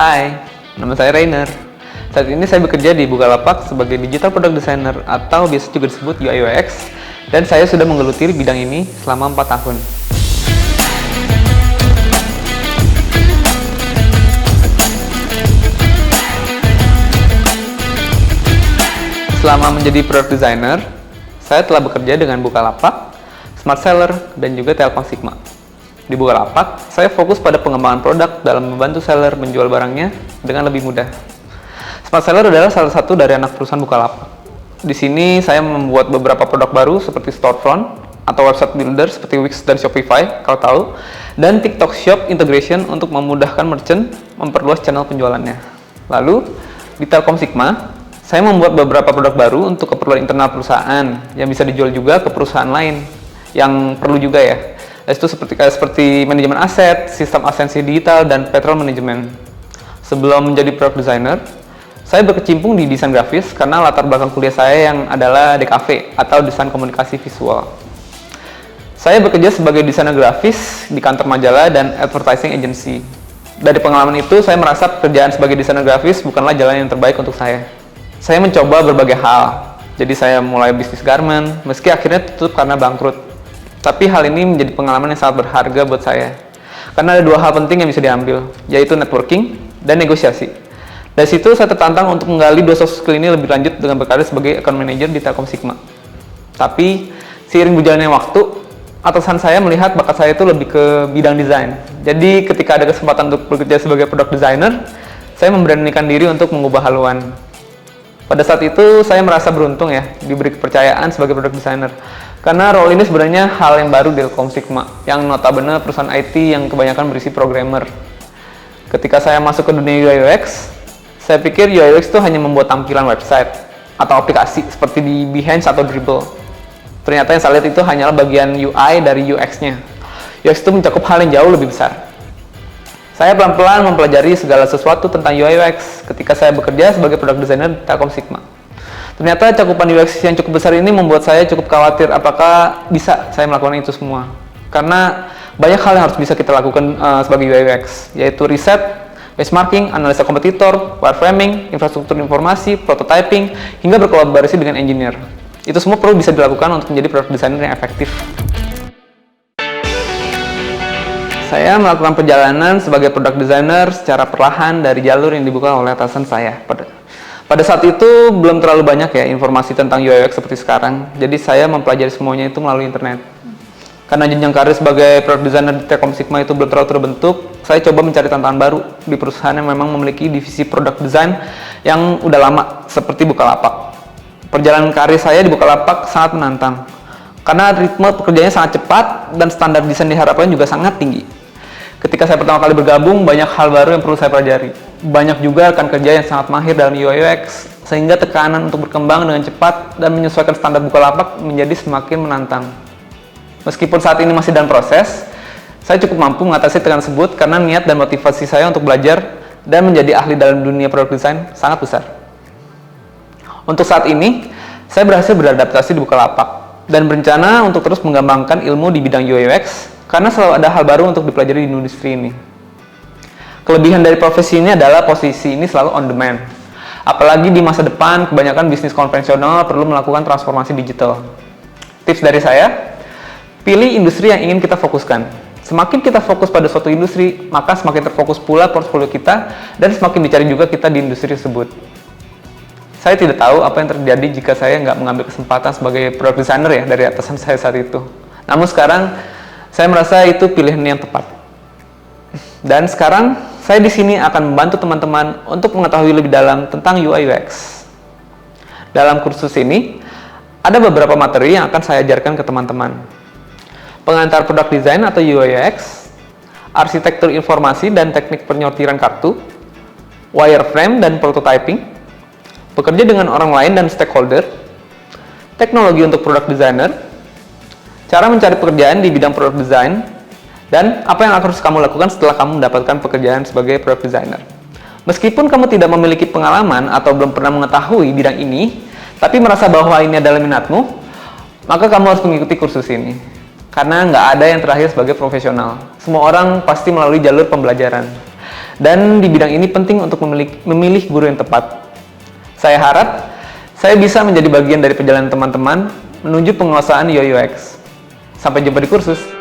Hai, nama saya Rainer. Saat ini saya bekerja di Bukalapak sebagai Digital Product Designer atau biasa juga disebut UI UX, dan saya sudah menggeluti bidang ini selama 4 tahun. Selama menjadi Product Designer, saya telah bekerja dengan Bukalapak, Smart Seller, dan juga Telkom Sigma. Di Bukalapak, saya fokus pada pengembangan produk dalam membantu seller menjual barangnya dengan lebih mudah. Smart Seller adalah salah satu dari anak perusahaan Bukalapak. Di sini saya membuat beberapa produk baru seperti storefront atau website builder seperti Wix dan Shopify, kalau tahu, dan TikTok Shop integration untuk memudahkan merchant memperluas channel penjualannya. Lalu, di Telkom Sigma, saya membuat beberapa produk baru untuk keperluan internal perusahaan yang bisa dijual juga ke perusahaan lain yang perlu juga ya. Itu seperti manajemen aset, sistem asensi digital, dan petrol manajemen. Sebelum menjadi product designer, saya berkecimpung di desain grafis karena latar belakang kuliah saya yang adalah DKV atau desain komunikasi visual. Saya bekerja sebagai desainer grafis di kantor majalah dan advertising agency. Dari pengalaman itu, saya merasa pekerjaan sebagai desainer grafis bukanlah jalan yang terbaik untuk saya. Saya mencoba berbagai hal, jadi saya mulai bisnis garment, meski akhirnya tutup karena bangkrut. Tapi hal ini menjadi pengalaman yang sangat berharga buat saya. Karena ada 2 hal penting yang bisa diambil, yaitu networking dan negosiasi. Dari situ saya tertantang untuk menggali 2 soft skill ini lebih lanjut dengan berkarir sebagai account manager di Telkom Sigma. Tapi, seiring berjalannya waktu, atasan saya melihat bakat saya itu lebih ke bidang desain. Jadi, ketika ada kesempatan untuk bekerja sebagai product designer, saya memberanikan diri untuk mengubah haluan. Pada saat itu, saya merasa beruntung ya, diberi kepercayaan sebagai product designer. Karena role ini sebenarnya hal yang baru di Telkom Sigma, yang notabene perusahaan IT yang kebanyakan berisi programmer. Ketika saya masuk ke dunia UI UX, saya pikir UI UX itu hanya membuat tampilan website atau aplikasi seperti di Behance atau Dribbble. Ternyata yang saya lihat itu hanyalah bagian UI dari UX-nya. UX itu mencakup hal yang jauh lebih besar. Saya pelan-pelan mempelajari segala sesuatu tentang UI UX ketika saya bekerja sebagai product designer di Telkom Sigma. Ternyata cakupan UX yang cukup besar ini membuat saya cukup khawatir apakah bisa saya melakukan itu semua. Karena banyak hal yang harus bisa kita lakukan sebagai UI UX, yaitu riset, benchmarking, analisa kompetitor, wireframing, infrastruktur informasi, prototyping, hingga berkolaborasi dengan engineer. Itu semua perlu bisa dilakukan untuk menjadi product designer yang efektif. Saya melakukan perjalanan sebagai product designer secara perlahan dari jalur yang dibuka oleh atasan saya. Pada saat itu belum terlalu banyak ya informasi tentang UI UX seperti sekarang. Jadi saya mempelajari semuanya itu melalui internet. Karena jenjang karir sebagai product designer di Telkom Sigma itu belum terlalu terbentuk, saya coba mencari tantangan baru di perusahaan yang memang memiliki divisi product design yang udah lama seperti Bukalapak. Perjalanan karir saya di Bukalapak sangat menantang. Karena ritme pekerjaannya sangat cepat dan standar desain diharapkan juga sangat tinggi. Ketika saya pertama kali bergabung, banyak hal baru yang perlu saya pelajari. Banyak juga rekan kerja yang sangat mahir dalam UI UX, sehingga tekanan untuk berkembang dengan cepat dan menyesuaikan standar Bukalapak menjadi semakin menantang. Meskipun saat ini masih dalam proses, saya cukup mampu mengatasi tekanan tersebut karena niat dan motivasi saya untuk belajar dan menjadi ahli dalam dunia product design sangat besar. Untuk saat ini, saya berhasil beradaptasi di Bukalapak dan berencana untuk terus mengembangkan ilmu di bidang UI UX karena selalu ada hal baru untuk dipelajari di industri ini. Kelebihan dari profesi ini adalah posisi ini selalu on demand. Apalagi di masa depan, kebanyakan bisnis konvensional perlu melakukan transformasi digital. Tips dari saya, pilih industri yang ingin kita fokuskan. Semakin kita fokus pada suatu industri, maka semakin terfokus pula portfolio kita dan semakin dicari juga kita di industri tersebut. Saya tidak tahu apa yang terjadi jika saya nggak mengambil kesempatan sebagai product designer ya dari atasan saya saat itu. Namun sekarang, saya merasa itu pilihan yang tepat. Dan sekarang, saya di sini akan membantu teman-teman untuk mengetahui lebih dalam tentang UI UX. Dalam kursus ini, ada beberapa materi yang akan saya ajarkan ke teman-teman. Pengantar product design atau UI UX, arsitektur informasi dan teknik penyortiran kartu, wireframe dan prototyping, bekerja dengan orang lain dan stakeholder, teknologi untuk product designer, cara mencari pekerjaan di bidang product design, dan apa yang harus kamu lakukan setelah kamu mendapatkan pekerjaan sebagai product designer. Meskipun kamu tidak memiliki pengalaman atau belum pernah mengetahui bidang ini, tapi merasa bahwa ini adalah minatmu, maka kamu harus mengikuti kursus ini. Karena nggak ada yang terakhir sebagai profesional. Semua orang pasti melalui jalur pembelajaran. Dan di bidang ini penting untuk memilih guru yang tepat. Saya harap saya bisa menjadi bagian dari perjalanan teman-teman menuju penguasaan UI UX. Sampai jumpa di kursus.